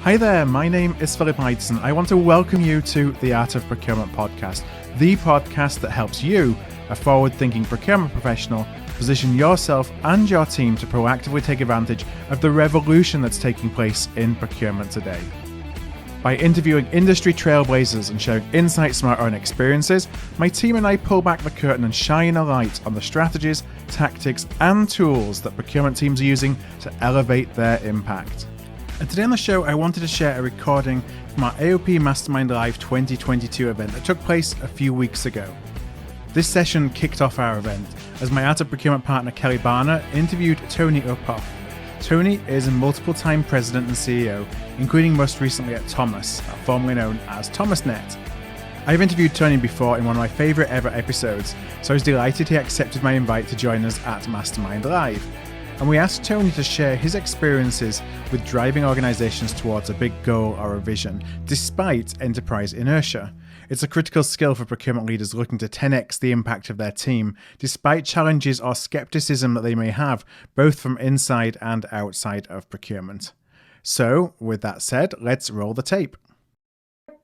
Hi there, my name is Philip Eidson. I want to welcome you to the Art of Procurement podcast, the podcast that helps you, a forward-thinking procurement professional, position yourself and your team to proactively take advantage of the revolution that's taking place in procurement today. By interviewing industry trailblazers and sharing insights from our own experiences, my team and I pull back the curtain and shine a light on the strategies, tactics, and tools that procurement teams are using to elevate their impact. And today on the show, I wanted to share a recording from our AOP Mastermind Live 2022 event that took place a few weeks ago. This session kicked off our event as my Art of Procurement partner Kelly Barner interviewed Tony Uphoff. Tony is a multiple-time president and CEO, including most recently at Thomas, formerly known as ThomasNet. I've interviewed Tony before in one of my favorite ever episodes, so I was delighted he accepted my invite to join us at Mastermind Live. And we asked Tony to share his experiences with driving organizations towards a big goal or a vision, despite enterprise inertia. It's a critical skill for procurement leaders looking to 10x the impact of their team, despite challenges or skepticism that they may have, both from inside and outside of procurement. So, with that said, let's roll the tape.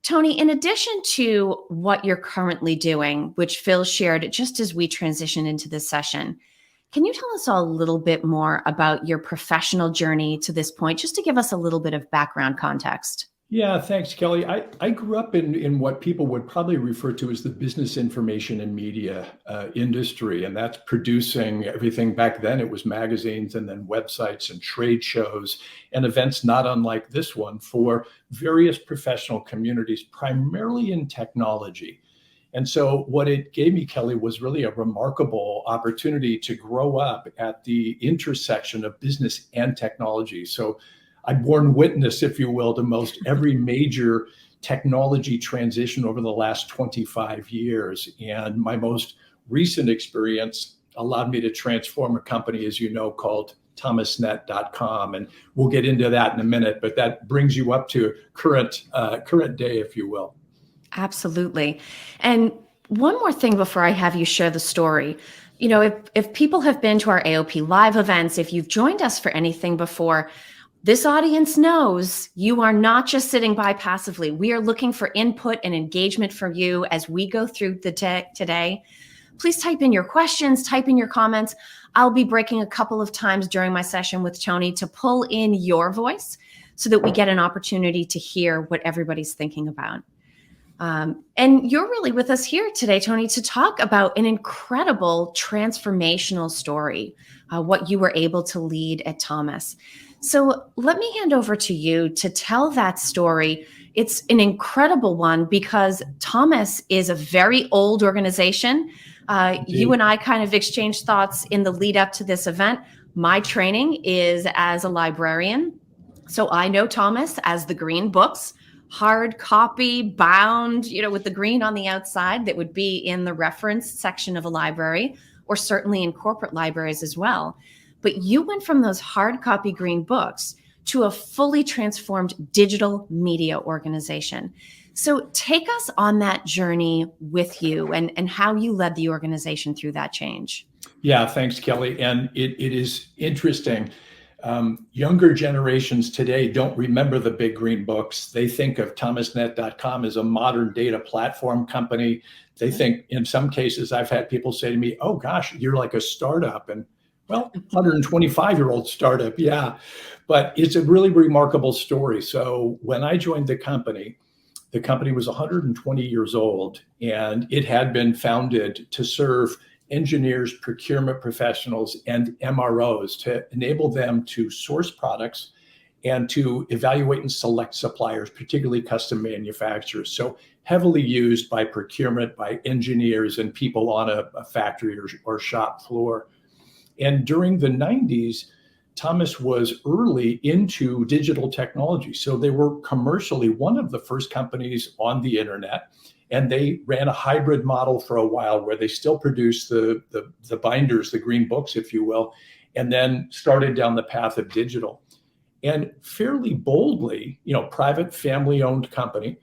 Tony, in addition to what you're currently doing, which Phil shared just as we transition into this session, can you tell us all a little bit more about your professional journey to this point, just to give us a little bit of background context? Yeah, thanks, Kelly. I grew up in what people would probably refer to as the business information and media industry, and that's producing everything. Back then, it was magazines and then websites and trade shows and events not unlike this one for various professional communities, primarily in technology. And so what it gave me, Kelly, was really a remarkable opportunity to grow up at the intersection of business and technology. So I borne witness, if you will, to most every major technology transition over the last 25 years. And my most recent experience allowed me to transform a company, as you know, called ThomasNet.com. And we'll get into that in a minute, but that brings you up to current day, if you will. Absolutely. And one more thing before I have you share the story. You know, if people have been to our AOP Live events, if you've joined us for anything before, this audience knows you are not just sitting by passively. We are looking for input and engagement from you as we go through the today. Please type in your questions, type in your comments. I'll be breaking a couple of times during my session with Tony to pull in your voice so that we get an opportunity to hear what everybody's thinking about. And you're really with us here today, Tony, to talk about an incredible transformational story, what you were able to lead at Thomas. So let me hand over to you to tell that story. It's an incredible one because Thomas is a very old organization. You and I kind of exchanged thoughts in the lead up to this event. My training is as a librarian. So I know Thomas as the green books, hard copy, bound, with the green on the outside that would be in the reference section of a library, or certainly in corporate libraries as well. But you went from those hard copy green books to a fully transformed digital media organization. So take us on that journey with you and how you led the organization through that change. Yeah, thanks, Kelly. And it is interesting. Younger generations today don't remember the big green books. They think of ThomasNet.com as a modern data platform company. They think, in some cases, I've had people say to me, "Oh gosh, you're like a startup." And well, 125-year-old startup, yeah. But it's a really remarkable story. So when I joined the company was 120 years old, and it had been founded to serve engineers, procurement professionals, and MROs to enable them to source products and to evaluate and select suppliers, particularly custom manufacturers. So heavily used by procurement, by engineers and people on a factory or shop floor. And during the 90s, Thomas was early into digital technology. So they were commercially one of the first companies on the internet. And they ran a hybrid model for a while where they still produced the binders, the green books, if you will, and then started down the path of digital. And fairly boldly, private family-owned company,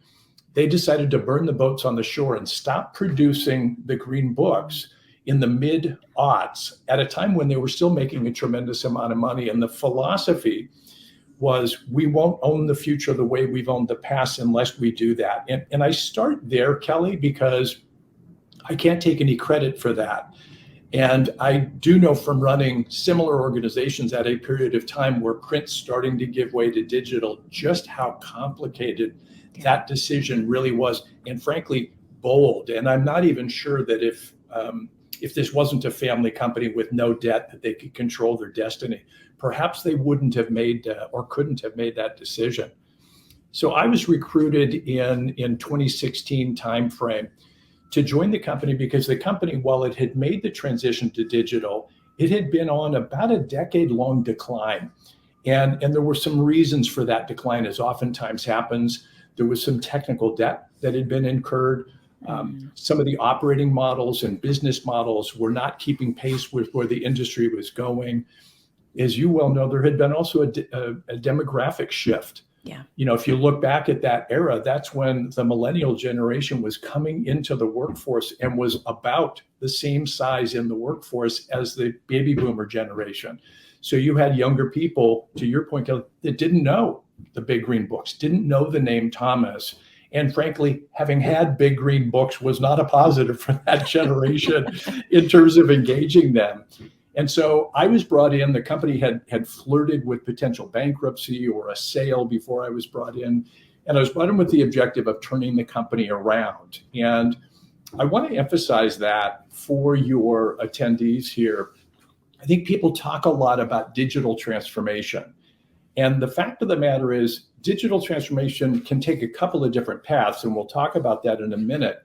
they decided to burn the boats on the shore and stop producing the green books in the mid-aughts at a time when they were still making a tremendous amount of money. And the philosophy was, we won't own the future the way we've owned the past unless we do that. And I start there, Kelly, because I can't take any credit for that. And I do know from running similar organizations at a period of time where print's starting to give way to digital, just how complicated that decision really was, and frankly, bold. And I'm not even sure that if this wasn't a family company with no debt, that they could control their destiny, perhaps they wouldn't have made or couldn't have made that decision. So I was recruited in 2016 timeframe to join the company because the company, while it had made the transition to digital, it had been on about a decade-long decline. And there were some reasons for that decline, as oftentimes happens. There was some technical debt that had been incurred. Some of the operating models and business models were not keeping pace with where the industry was going. As you well know, there had been also a demographic shift. Yeah. You know, if you look back at that era, that's when the millennial generation was coming into the workforce and was about the same size in the workforce as the baby boomer generation. So you had younger people, to your point, Kelly, that didn't know the Big Green Books, didn't know the name Thomas. And frankly, having had Big Green Books was not a positive for that generation in terms of engaging them. And so I was brought in. The company had flirted with potential bankruptcy or a sale before I was brought in. And I was brought in with the objective of turning the company around. And I want to emphasize that for your attendees here. I think people talk a lot about digital transformation. And the fact of the matter is, digital transformation can take a couple of different paths, and we'll talk about that in a minute.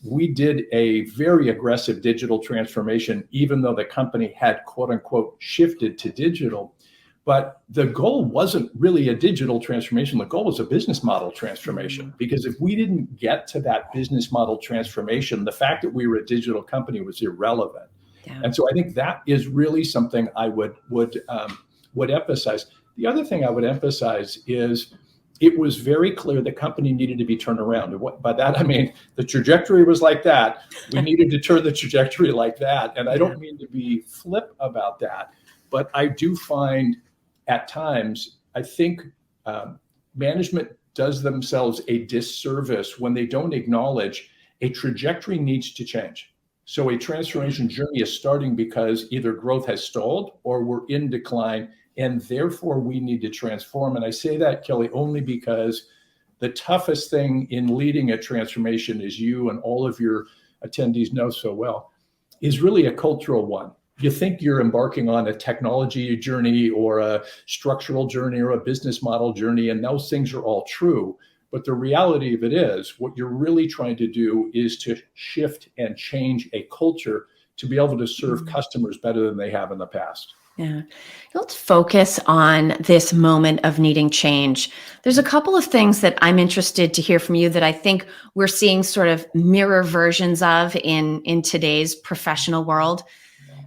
We did a very aggressive digital transformation, even though the company had, quote unquote, shifted to digital. But the goal wasn't really a digital transformation. The goal was a business model transformation, because if we didn't get to that business model transformation, the fact that we were a digital company was irrelevant. Yeah. And so I think that is really something I would emphasize. The other thing I would emphasize is it was very clear the company needed to be turned around. And by that, I mean, the trajectory was like that. We needed to turn the trajectory like that. And I don't mean to be flip about that, but I do find at times, I think management does themselves a disservice when they don't acknowledge a trajectory needs to change. So a transformation journey is starting because either growth has stalled or we're in decline, and therefore we need to transform. And I say that, Kelly, only because the toughest thing in leading a transformation, as you and all of your attendees know so well, is really a cultural one. You think you're embarking on a technology journey or a structural journey or a business model journey, and those things are all true. But the reality of it is, what you're really trying to do is to shift and change a culture to be able to serve customers better than they have in the past. Yeah. Let's focus on this moment of needing change. There's a couple of things that I'm interested to hear from you that I think we're seeing sort of mirror versions of in today's professional world.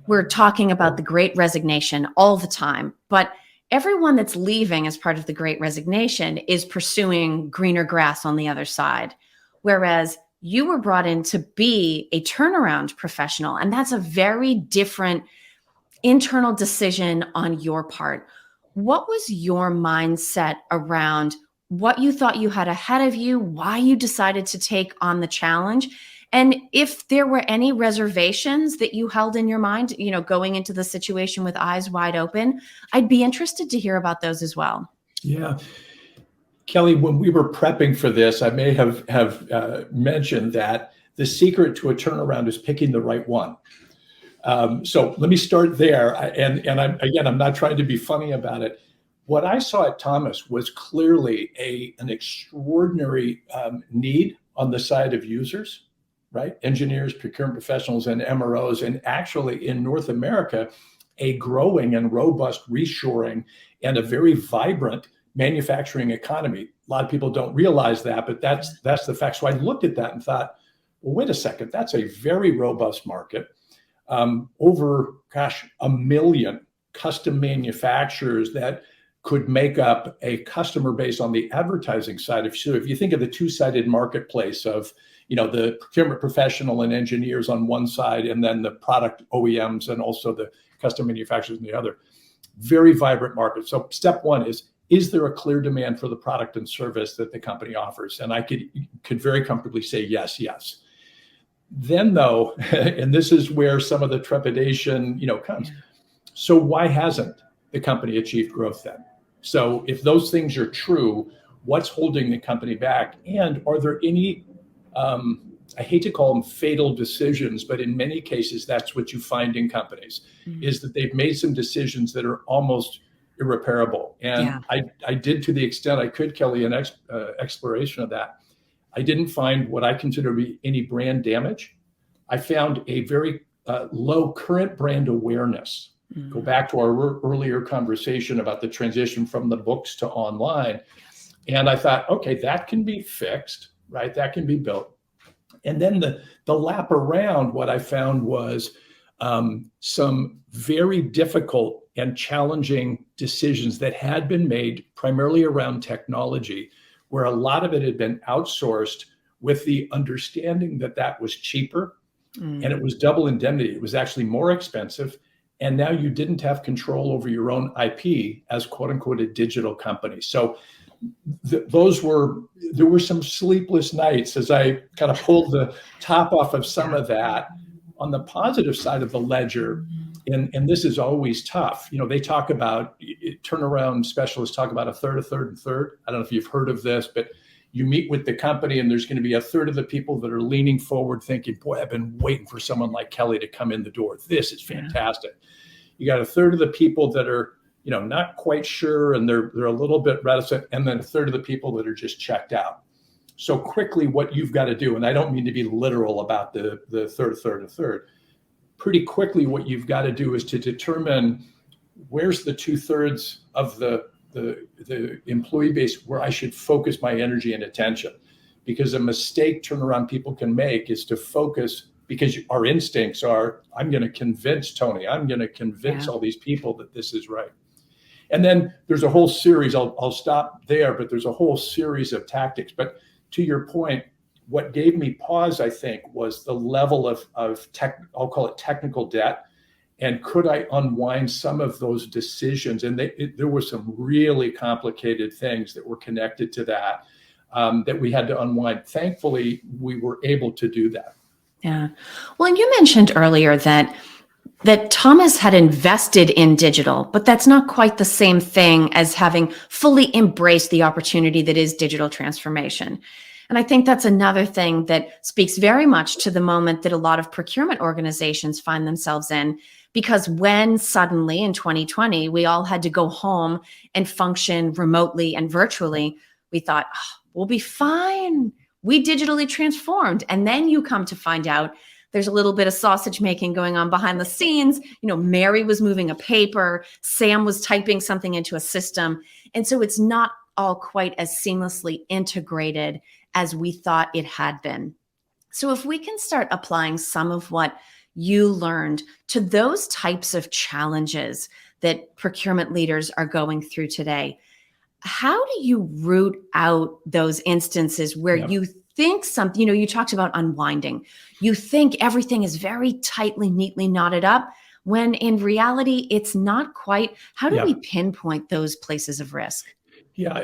We're talking about the Great Resignation all the time, but everyone that's leaving as part of the Great Resignation is pursuing greener grass on the other side. Whereas you were brought in to be a turnaround professional, and that's a very different internal decision on your part. What was your mindset around what you thought you had ahead of you, why you decided to take on the challenge? And if there were any reservations that you held in your mind, you know, going into the situation with eyes wide open, I'd be interested to hear about those as well. Yeah. Kelly, when we were prepping for this, I may have mentioned that the secret to a turnaround is picking the right one. So let me start there. I'm not trying to be funny about it. What I saw at Thomas was clearly an extraordinary need on the side of users, right? Engineers, procurement professionals, and MROs, and actually in North America, a growing and robust reshoring and a very vibrant manufacturing economy. A lot of people don't realize that, but that's the fact. So I looked at that and thought, well, wait a second, that's a very robust market. Over, 1 million custom manufacturers that could make up a customer base on the advertising side. So if you think of the two-sided marketplace of, you know, the procurement professional and engineers on one side, and then the product OEMs and also the custom manufacturers on the other, very vibrant market. So step one is is there a clear demand for the product and service that the company offers? And I could very comfortably say yes. Then though, and this is where some of the trepidation, comes. So why hasn't the company achieved growth then? So if those things are true, what's holding the company back? And are there any, I hate to call them fatal decisions, but in many cases, that's what you find in companies, is that they've made some decisions that are almost irreparable. And I did, to the extent I could, Kelly, an exploration of that. I didn't find what I consider to be any brand damage. I found a very low current brand awareness. Go back to our earlier conversation about the transition from the books to online. And I thought, okay, that can be fixed, right? That can be built. And then the lap around, what I found was some very difficult and challenging decisions that had been made primarily around technology, where a lot of it had been outsourced with the understanding that that was cheaper and it was double indemnity. It was actually more expensive. And now you didn't have control over your own IP as quote unquote a digital company. So there were some sleepless nights as I kind of pulled the top off of some of that. On the positive side of the ledger, and this is always tough. They talk about, turnaround specialists talk about a third. I don't know if you've heard of this, but you meet with the company and there's going to be a third of the people that are leaning forward thinking, boy, I've been waiting for someone like Kelly to come in the door. This is fantastic. You got a third of the people that are, not quite sure and they're a little bit reticent, and then a third of the people that are just checked out. So quickly what you've got to do, and I don't mean to be literal about the third, pretty quickly what you've got to do is to determine where's the 2/3 of the employee base where I should focus my energy and attention. Because a mistake turnaround people can make is to focus, because our instincts are, I'm going to convince Tony, I'm going to convince all these people that this is right. And then there's a whole series, I'll stop there, but there's a whole series of tactics. But to your point, what gave me pause, I think, was the level of tech, I'll call it technical debt. And could I unwind some of those decisions? And there were some really complicated things that were connected to that, that we had to unwind. Thankfully, we were able to do that. Yeah. Well, and you mentioned earlier that Thomas had invested in digital, but that's not quite the same thing as having fully embraced the opportunity that is digital transformation. And I think that's another thing that speaks very much to the moment that a lot of procurement organizations find themselves in, because when suddenly in 2020, we all had to go home and function remotely and virtually, we thought, we'll be fine. We digitally transformed. And then you come to find out there's a little bit of sausage making going on behind the scenes. Mary was moving a paper, Sam was typing something into a system. And so it's not all quite as seamlessly integrated as we thought it had been. So if we can start applying some of what you learned to those types of challenges that procurement leaders are going through today, how do you root out those instances where you think something, you talked about unwinding. You think everything is very tightly, neatly knotted up, when in reality, it's not quite. How do we pinpoint those places of risk? Yeah,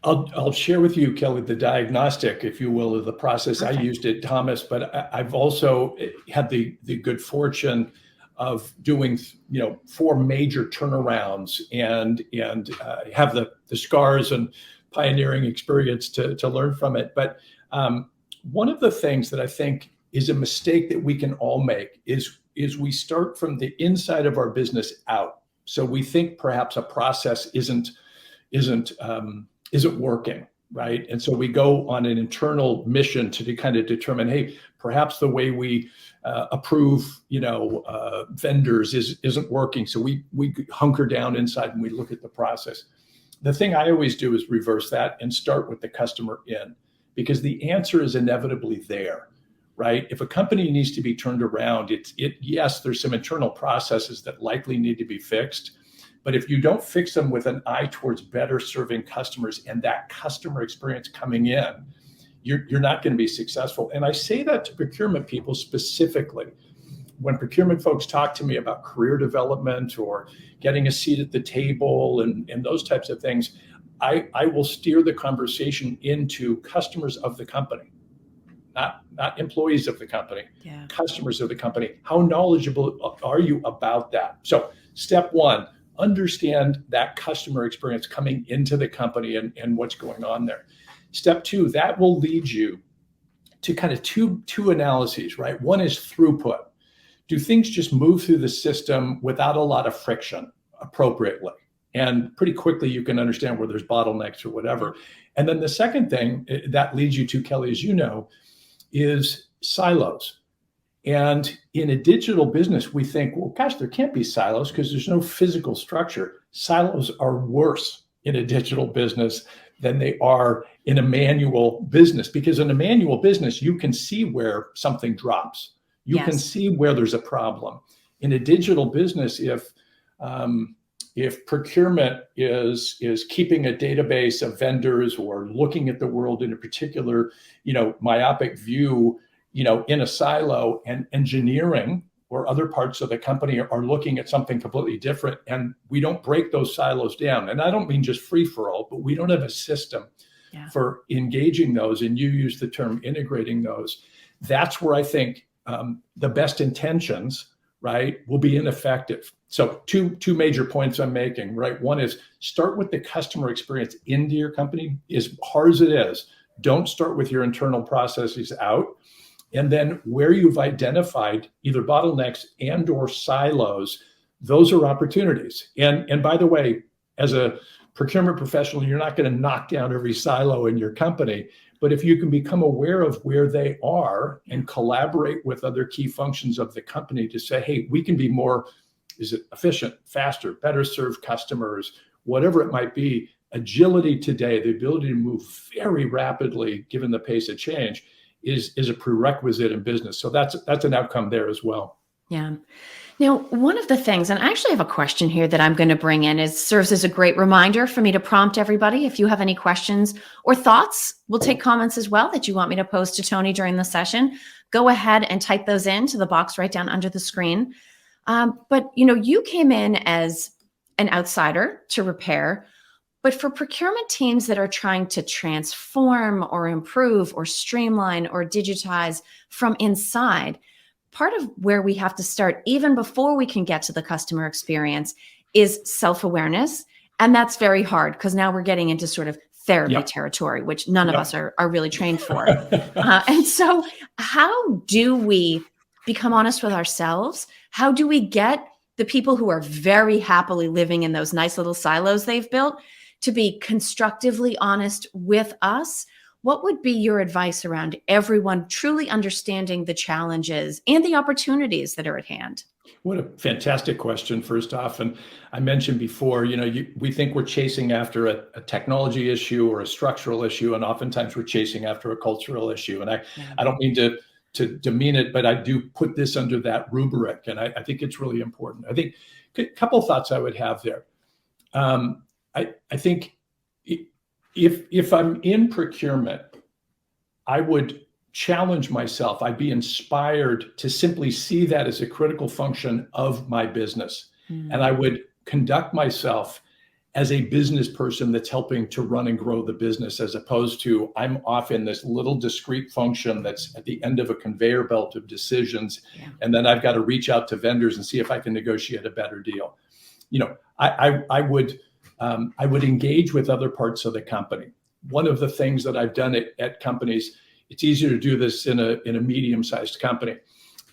I'll share with you, Kelly, the diagnostic, if you will, of the process I used at Thomas, but I've also had the good fortune of doing, 4 major turnarounds and have the scars and pioneering experience to learn from it. But one of the things that I think is a mistake that we can all make is we start from the inside of our business out. So we think perhaps a process isn't working, right? And so we go on an internal mission to kind of determine, hey, perhaps the way we approve, vendors isn't working. So we hunker down inside and we look at the process. The thing I always do is reverse that and start with the customer in, because the answer is inevitably there, right? If a company needs to be turned around, yes, there's some internal processes that likely need to be fixed. But if you don't fix them with an eye towards better serving customers and that customer experience coming in, you're not going to be successful. And I say that to procurement people specifically, when procurement folks talk to me about career development or getting a seat at the table and those types of things, I will steer the conversation into customers of the company, not employees of the company, customers of the company. How knowledgeable are you about that? So step one, understand that customer experience coming into the company and what's going on there. Step two, that will lead you to kind of two analyses, right? One is throughput. Do things just move through the system without a lot of friction appropriately? And pretty quickly you can understand where there's bottlenecks or whatever. And then the second thing that leads you to, Kelly, as you know, is silos. And in a digital business, we think, well, gosh, there can't be silos because there's no physical structure. Silos are worse in a digital business than they are in a manual business, because in a manual business, you can see where something drops. You can see where there's a problem. In a digital business, if procurement is keeping a database of vendors or looking at the world in a particular, myopic view, in a silo, and engineering or other parts of the company are looking at something completely different, and we don't break those silos down. And I don't mean just free for all, but we don't have a system for engaging those. And you use the term integrating those. That's where I think the best intentions, right, will be ineffective. So two major points I'm making, right? One is start with the customer experience into your company. As hard as it is, don't start with your internal processes out. And then where you've identified either bottlenecks and or silos, those are opportunities. And by the way, as a procurement professional, you're not going to knock down every silo in your company. But if you can become aware of where they are and collaborate with other key functions of the company to say, hey, we can be more, is it efficient, faster, better serve customers, whatever it might be. Agility today, the ability to move very rapidly given the pace of change, is a prerequisite in business. So that's an outcome there as well. Yeah. Now, one of the things, and I actually have a question here that I'm going to bring in, serves as a great reminder for me to prompt everybody. If you have any questions or thoughts, we'll take comments as well that you want me to pose to Tony during the session. Go ahead and type those into the box right down under the screen. But you came in as an outsider to repair. But for procurement teams that are trying to transform or improve or streamline or digitize from inside, part of where we have to start, even before we can get to the customer experience, is self-awareness. And that's very hard because now we're getting into sort of therapy territory, which none of us are really trained for. And so how do we become honest with ourselves? How do we get the people who are very happily living in those nice little silos they've built to be constructively honest with us? What would be your advice around everyone truly understanding the challenges and the opportunities that are at hand? What a fantastic question, first off. And I mentioned before, we think we're chasing after a technology issue or a structural issue, and oftentimes we're chasing after a cultural issue. And I don't mean to demean it, but I do put this under that rubric. And I think it's really important. I think a couple of thoughts I would have there. I think if I'm in procurement, I would challenge myself. I'd be inspired to simply see that as a critical function of my business. And I would conduct myself as a business person that's helping to run and grow the business, as opposed to I'm off in this little discrete function that's at the end of a conveyor belt of decisions. And then I've got to reach out to vendors and see if I can negotiate a better deal. I would engage with other parts of the company. One of the things that I've done at companies, it's easier to do this in a medium-sized company,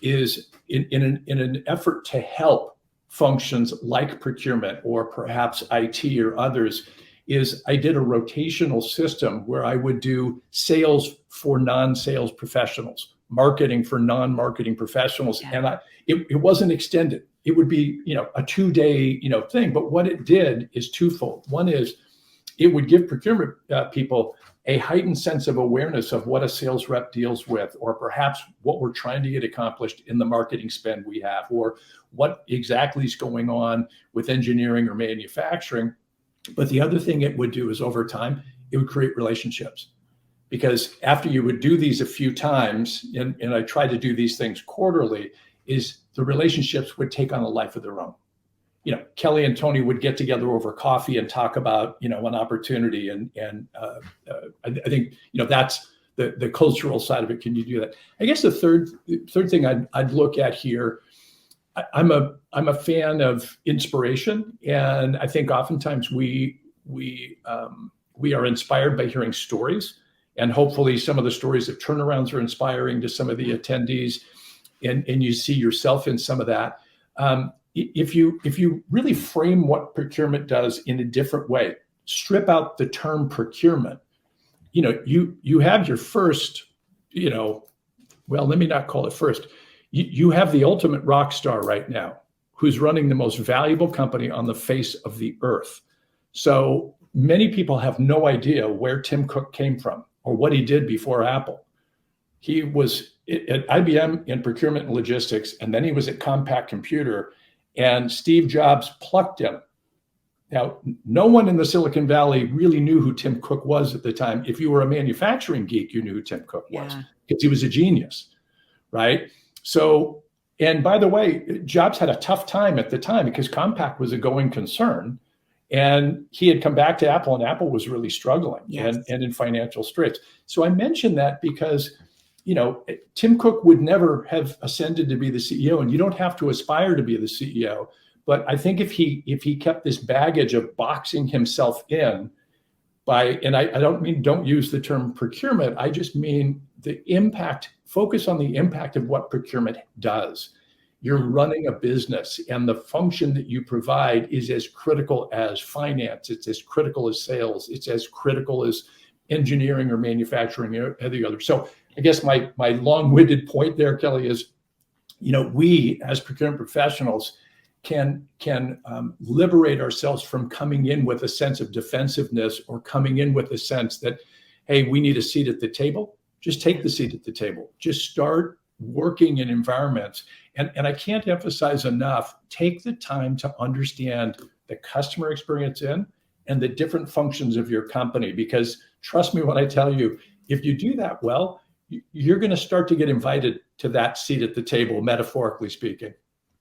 is in an effort to help functions like procurement or perhaps IT or others, is I did a rotational system where I would do sales for non-sales professionals, marketing for non-marketing professionals. And it wasn't extended. It would be, a 2-day, thing. But what it did is twofold. One is it would give procurement people a heightened sense of awareness of what a sales rep deals with, or perhaps what we're trying to get accomplished in the marketing spend we have, or what exactly is going on with engineering or manufacturing. But the other thing it would do is over time, it would create relationships. Because after you would do these a few times, and I try to do these things quarterly, is the relationships would take on a life of their own. Kelly and Tony would get together over coffee and talk about, an opportunity. And I think, that's the cultural side of it. Can you do that? I guess the third thing I'd look at here, I'm a fan of inspiration. And I think oftentimes we are inspired by hearing stories, and hopefully some of the stories of turnarounds are inspiring to some of the attendees, and you see yourself in some of that. If you really frame what procurement does in a different way, strip out the term procurement, you have your first, well, let me not call it first. You have the ultimate rock star right now, who's running the most valuable company on the face of the earth. So many people have no idea where Tim Cook came from or what he did before Apple. He was at IBM in procurement and logistics, and then he was at Compaq Computer, and Steve Jobs plucked him. Now, no one in the Silicon Valley really knew who Tim Cook was at the time. If you were a manufacturing geek, you knew who Tim Cook was, because he was a genius, right? So, and by the way, Jobs had a tough time at the time because Compaq was a going concern, and he had come back to Apple, and Apple was really struggling and in financial straits. So I mention that because, Tim Cook would never have ascended to be the CEO, and you don't have to aspire to be the CEO. But I think if he kept this baggage of boxing himself in and I don't use the term procurement, I just mean the impact, focus on the impact of what procurement does. You're running a business, and the function that you provide is as critical as finance. It's as critical as sales. It's as critical as engineering or manufacturing or the other. So I guess my long-winded point there, Kelly, is, we as procurement professionals can liberate ourselves from coming in with a sense of defensiveness or coming in with a sense that, hey, we need a seat at the table. Just take the seat at the table. Just start working in environments. And I can't emphasize enough, take the time to understand the customer experience and the different functions of your company, because trust me when I tell you, if you do that well, you're going to start to get invited to that seat at the table, metaphorically speaking.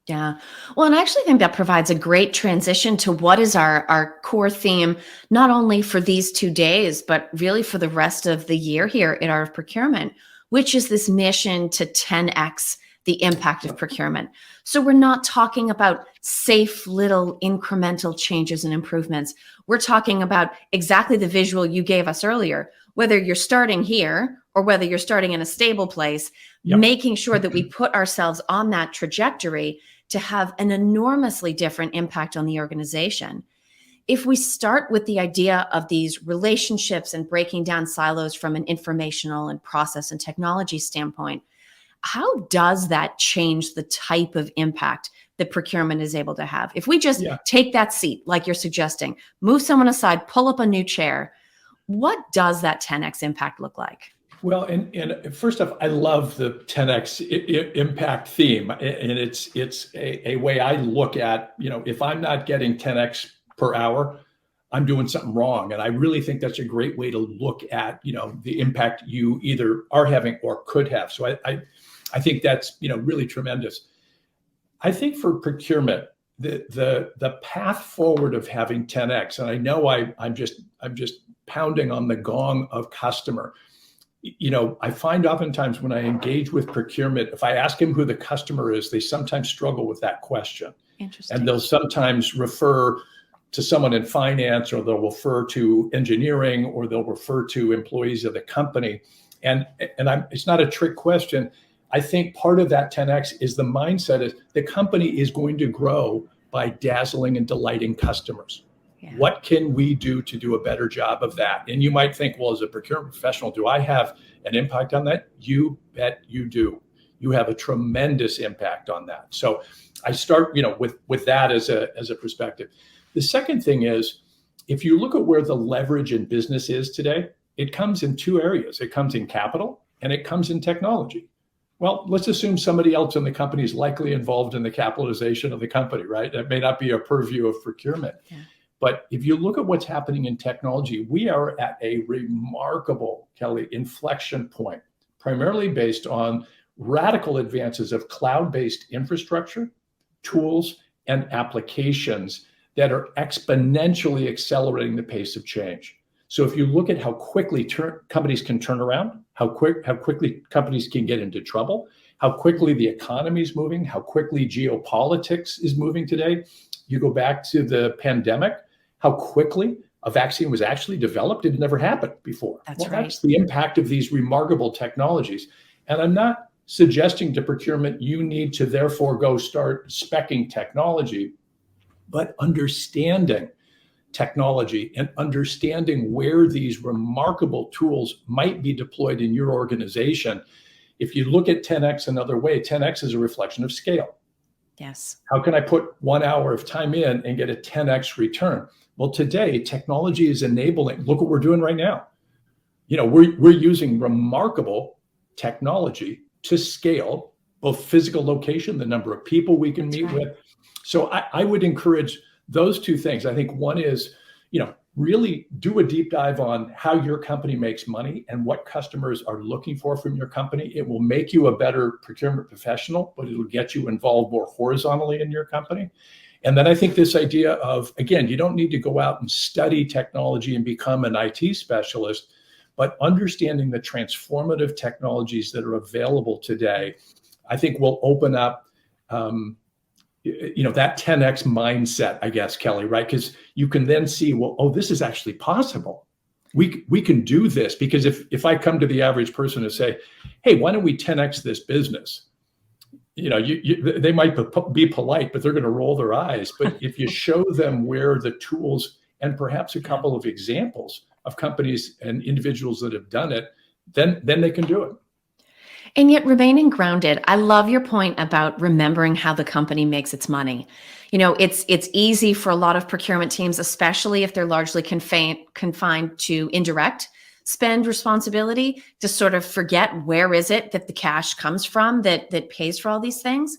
Yeah. Well, and I actually think that provides a great transition to what is our core theme, not only for these 2 days, but really for the rest of the year here at Art of Procurement, which is this mission to 10x the impact of procurement. So we're not talking about safe little incremental changes and improvements. We're talking about exactly the visual you gave us earlier, whether you're starting here or whether you're starting in a stable place, making sure that we put ourselves on that trajectory to have an enormously different impact on the organization. If we start with the idea of these relationships and breaking down silos from an informational and process and technology standpoint, how does that change the type of impact that procurement is able to have? If we just take that seat, like you're suggesting, move someone aside, pull up a new chair, what does that 10x impact look like? Well, and first off, I love the 10x impact theme, and it's a way I look at, if I'm not getting 10x per hour, I'm doing something wrong. And I really think that's a great way to look at, the impact you either are having or could have. So I think that's, really tremendous. I think for procurement, the path forward of having 10x, and I know I'm just pounding on the gong of customer. I find oftentimes when I engage with procurement, if I ask them who the customer is, they sometimes struggle with that question. Interesting. And they'll sometimes refer to someone in finance, or they'll refer to engineering, or they'll refer to employees of the company. And it's not a trick question. I think part of that 10x is the mindset is the company is going to grow by dazzling and delighting customers. What can we do to do a better job of that? And you might think, well, as a procurement professional, do I have an impact on that? You bet you do. You have a tremendous impact on that. So I start, with that as a perspective. The second thing is, if you look at where the leverage in business is today, it comes in two areas. It comes in capital and it comes in technology. Well, let's assume somebody else in the company is likely involved in the capitalization of the company, right? That may not be a purview of procurement. Yeah. But if you look at what's happening in technology, we are at a remarkable, Kelly, inflection point, primarily based on radical advances of cloud-based infrastructure, tools, and applications that are exponentially accelerating the pace of change. So if you look at how quickly companies can turn around, how quickly companies can get into trouble, how quickly the economy is moving, how quickly geopolitics is moving today. You go back to the pandemic, how quickly a vaccine was actually developed. It never happened before. That's right. That's the impact of these remarkable technologies. And I'm not suggesting to procurement you need to therefore go start speccing technology, but understanding technology and understanding where these remarkable tools might be deployed in your organization. If you look at 10X another way, 10X is a reflection of scale. Yes. How can I put 1 hour of time in and get a 10X return? Well, today, technology is enabling. Look what we're doing right now. We're using remarkable technology to scale both physical location, the number of people we can meet with. So I would encourage those two things. I think one is, really do a deep dive on how your company makes money and what customers are looking for from your company. It will make you a better procurement professional, but it'll get you involved more horizontally in your company. And then I think this idea of, again, you don't need to go out and study technology and become an IT specialist, but understanding the transformative technologies that are available today, I think will open up that 10X mindset, I guess, Kelly, right? Because you can then see, well, oh, this is actually possible. We can do this. Because if I come to the average person and say, hey, why don't we 10X this business? They might be polite, but they're going to roll their eyes. But if you show them where the tools and perhaps a couple of examples of companies and individuals that have done it, then they can do it. And yet remaining grounded. I love your point about remembering how the company makes its money. It's easy for a lot of procurement teams, especially if they're largely confined to indirect spend responsibility, to sort of forget where is it that the cash comes from that pays for all these things.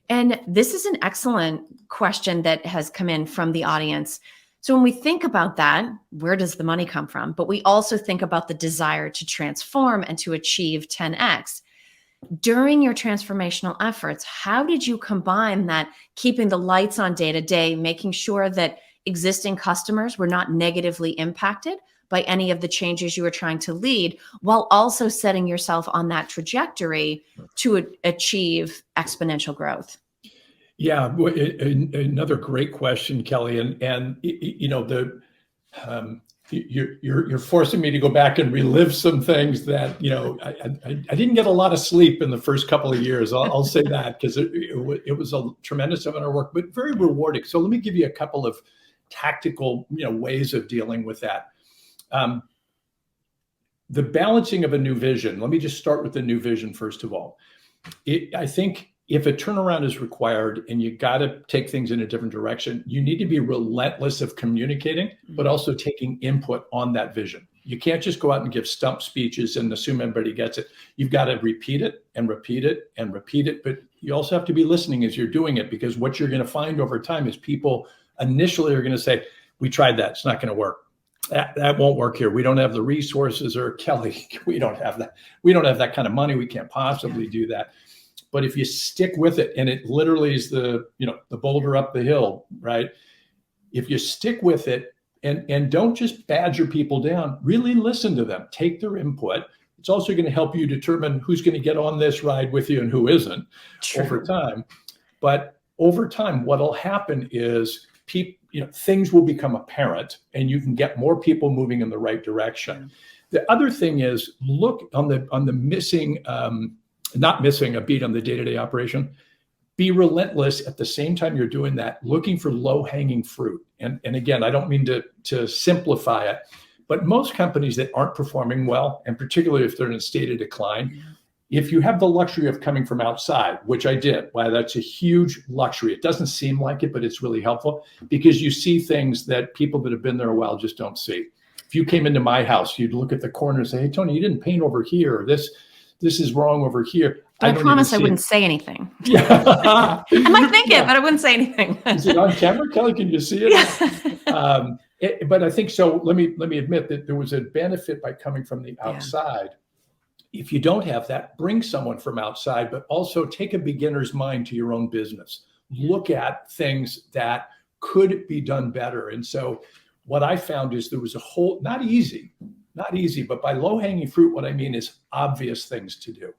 And this is an excellent question that has come in from the audience. So when we think about that, where does the money come from? But we also think about the desire to transform and to achieve 10X. During your transformational efforts, how did you combine that, keeping the lights on day to day, making sure that existing customers were not negatively impacted by any of the changes you were trying to lead, while also setting yourself on that trajectory to achieve exponential growth? Yeah, another great question, Kelly. And you're forcing me to go back and relive some things that, I didn't get a lot of sleep in the first couple of years. I'll say that, because it was a tremendous amount of work, but very rewarding. So let me give you a couple of tactical, ways of dealing with that. The balancing of a new vision. Let me just start with the new vision, first of all. I think if a turnaround is required and you got to take things in a different direction, you need to be relentless of communicating, but also taking input on that vision. You can't just go out and give stump speeches and assume everybody gets it. You've got to repeat it and repeat it and repeat it. But you also have to be listening as you're doing it, because what you're going to find over time is people initially are going to say, we tried that, it's not going to work. That won't work here. We don't have the resources, or Kelly, we don't have that. We don't have that kind of money. We can't possibly do that. But if you stick with it, and it literally is the boulder up the hill, right? If you stick with it and don't just badger people down, really listen to them, take their input. It's also going to help you determine who's going to get on this ride with you and who isn't. True. Over time. But over time, what'll happen is things will become apparent, and you can get more people moving in the right direction. The other thing is, look on the missing. Not missing a beat on the day-to-day operation. Be relentless at the same time you're doing that, looking for low-hanging fruit. And again, I don't mean to simplify it, but most companies that aren't performing well, and particularly if they're in a state of decline, if you have the luxury of coming from outside, which I did, that's a huge luxury. It doesn't seem like it, but it's really helpful, because you see things that people that have been there a while just don't see. If you came into my house, you'd look at the corner and say, hey, Tony, you didn't paint over here. Or this is wrong over here. I promise I wouldn't say anything. Yeah. I might think it, but I wouldn't say anything. Is it on camera, Kelly? Can you see it? Yeah. But I think so. Let me admit that there was a benefit by coming from the outside. if you don't have that, bring someone from outside, but also take a beginner's mind to your own business. Look at things that could be done better. And so what I found is there was a whole, not easy, but by low-hanging fruit, what I mean is obvious things to do.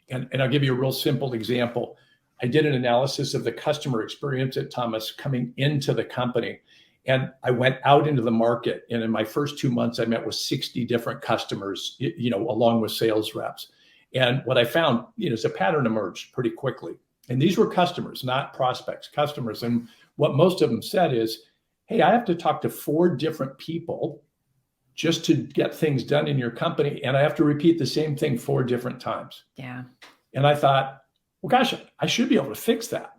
And I'll give you a real simple example. I did an analysis of the customer experience at Thomas coming into the company. And I went out into the market. And in my first 2 months, I met with 60 different customers, along with sales reps. And what I found, is a pattern emerged pretty quickly. And these were customers, not prospects, customers. And what most of them said is, hey, I have to talk to 4 different people just to get things done in your company. And I have to repeat the same thing 4 different times. Yeah. And I thought, well, gosh, I should be able to fix that.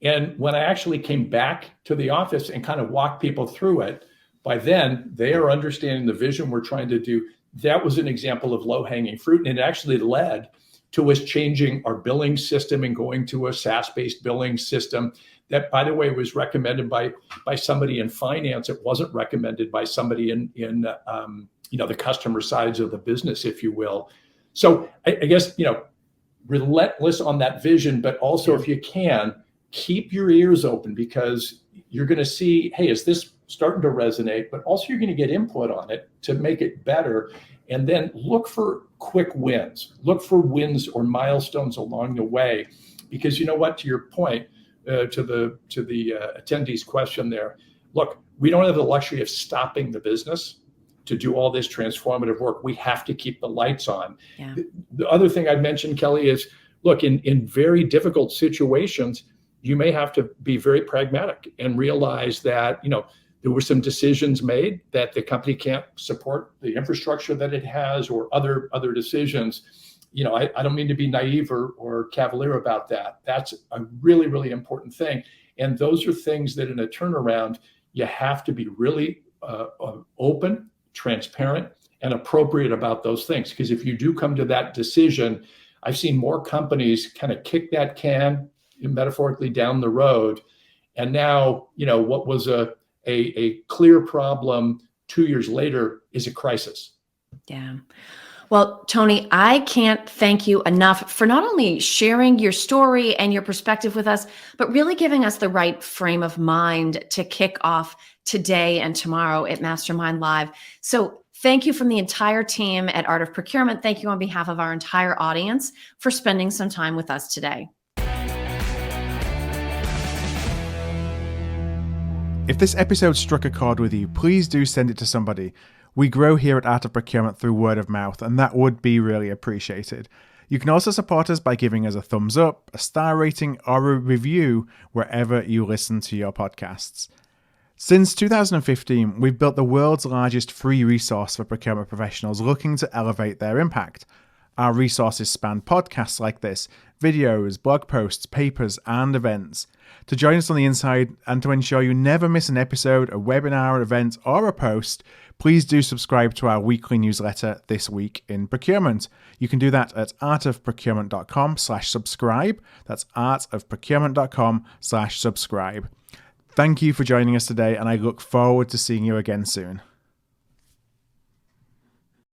And when I actually came back to the office and kind of walked people through it, by then they are understanding the vision we're trying to do. That was an example of low-hanging fruit. And it actually led to us changing our billing system and going to a SaaS-based billing system that, by the way, was recommended by somebody in finance. It wasn't recommended by somebody in the customer sides of the business, if you will. So I guess, relentless on that vision, but also if you can, keep your ears open, because you're going to see, hey, is this starting to resonate? But also you're going to get input on it to make it better. And then look for quick wins. Look for wins or milestones along the way. Because you know what, to your point, to the attendee's question there, look, we don't have the luxury of stopping the business to do all this transformative work. We have to keep the lights on. Yeah. The other thing I'd mention, Kelly, is look, in very difficult situations, you may have to be very pragmatic and realize that, there were some decisions made that the company can't support the infrastructure that it has, or other decisions. I don't mean to be naive or cavalier about that. That's a really, really important thing. And those are things that in a turnaround, you have to be really open, transparent, and appropriate about those things. Because if you do come to that decision, I've seen more companies kind of kick that can metaphorically down the road. And now, what was a clear problem 2 years later is a crisis. Yeah. Well, Tony, I can't thank you enough for not only sharing your story and your perspective with us, but really giving us the right frame of mind to kick off today and tomorrow at Mastermind Live. So thank you from the entire team at Art of Procurement. Thank you on behalf of our entire audience for spending some time with us today. If this episode struck a chord with you, please do send it to somebody. We grow here at Art of Procurement through word of mouth, and that would be really appreciated. You can also support us by giving us a thumbs up, a star rating, or a review wherever you listen to your podcasts. Since 2015, we've built the world's largest free resource for procurement professionals looking to elevate their impact. Our resources span podcasts like this, videos, blog posts, papers, and events. To join us on the inside and to ensure you never miss an episode, a webinar, event, or a post, please do subscribe to our weekly newsletter, This Week in Procurement. You can do that at artofprocurement.com/subscribe. That's artofprocurement.com/subscribe. Thank you for joining us today, and I look forward to seeing you again soon.